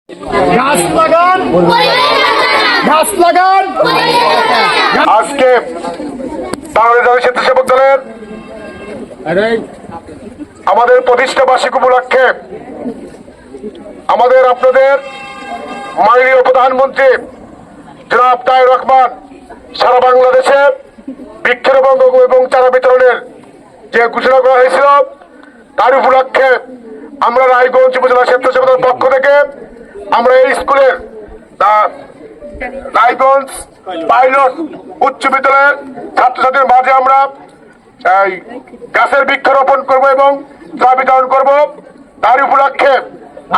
গাছ লাগান, গাছ লাগান। আজকে বাংলাদেশ জাতীয় স্বেচ্ছাসেবক দলের আমাদের প্রতিষ্ঠা বার্ষিক উপলক্ষে আমাদের আপনাদের মাননীয় প্রধানমন্ত্রী জনাব তারেক রহমান সারা বাংলাদেশে বৃক্ষরোপণ এবং চারা বিতরণের যে ঘোষণা করা হয়েছিল তার উপলক্ষে আমরা রায়গঞ্জ উপজেলা স্বেচ্ছাসেবক দলের পক্ষ থেকে আমরা এই স্কুলের রায়গঞ্জ পাইলট উচ্চ বিদ্যালয়ের ছাত্রছাত্রীদের মাঝে আমরা গাছের বৃক্ষরোপণ করব এবং চারা বিতরণ করব। তার উপলক্ষে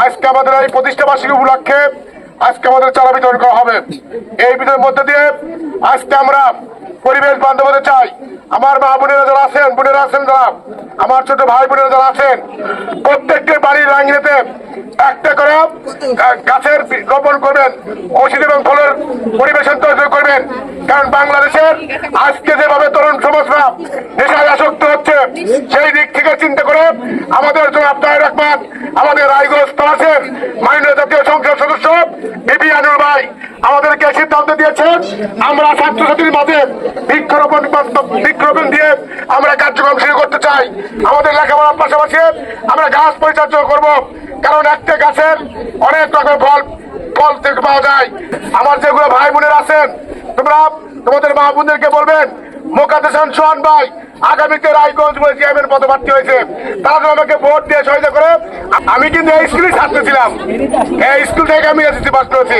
আজকে আমাদের এই প্রতিষ্ঠা বার্ষিকী উপলক্ষে আজকে আমাদের চারা বিতরণ করা হবে। এই বিতরণের মধ্যে দিয়ে আজকে আমরা পরিবেশ বান্ধব হতে চাই। আমার মা বোনেরা যারা আছেন, বোনেরা আছেন যারা, আমার ছোট ভাই বোনেরা যারা আছেন, প্রত্যেকটির বাড়ির আঙিনাতে একটা করে গাছের রোপণ করবেন, ঔষধি এবং ফলের পরিবেশন তৈরি করবেন। কারণ বাংলাদেশের আজকে যেভাবে তরুণ সমাজরা নেশায় আসক্ত হচ্ছে, সেই দিক থেকে চিন্তা করে আমাদের জনাব তারেক রহমান আমাদের রায়গঞ্জ তলাশের মাননীয় জাতীয় সংসদ সদস্য বিপি আনুর ভাই আমাদেরকে সিদ্ধান্ত দিয়েছেন আমরা ছাত্রছাত্রীর মাঝে বৃক্ষরোপণ দিয়ে আমরা কার্যক্রম শুরু করতে চাই। আমাদের লেখাপড়ার পাশাপাশি আমরা গাছ পরিচর্যা করব, কারণ একটা গাছের অনেক রকমের ফল থেকে পাওয়া যায়। আমার যেগুলো ভাই বোনেরা আছেন, তোমরা তোমাদের মা বোনদেরকে বলবেন মোকাদ্দেস সোহান ভাই আগামীতে রায়গঞ্জ চেয়ারম্যান পদপ্রার্থী হয়েছে, তারা আমাকে ভোট দিয়ে সহায়তা করে। আমি কিন্তু এই স্কুলের ছাত্র ছিলাম, এই স্কুল থেকে আমি এসেছি পাস করেছি।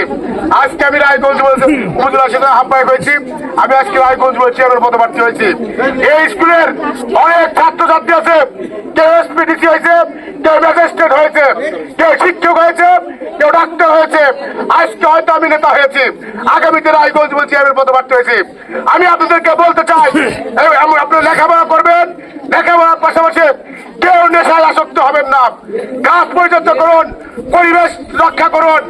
আজকে আমি রায়গঞ্জ উপজেলার সাথে আহ্বায়ক হয়েছি, আমি আজকে রায়গঞ্জ চেয়ারম্যান পদপ্রার্থী হয়েছি। এই স্কুলের অনেক ছাত্রছাত্রী আছে, কেউ এসপিডিসি হয়েছে, কেউ ম্যাজিস্ট্রেট হয়েছে, কেউ শিক্ষক হয়েছে, কেউ ডাক্তার হয়েছে। আজকে হয়তো আমি নেতা হয়েছি, আগামীতে রায়গঞ্জ চেয়ারম্যান পদপ্রার্থী হয়েছি। আমি আপনাদেরকে বলতে চাই আপনারা লেখাপড়া করবেন, লেখাপড়ার পাশাপাশি কেউ নেশায় আসক্ত হবেন না, গাছ পরিচর্যা করুন, পরিবেশ রক্ষা করুন।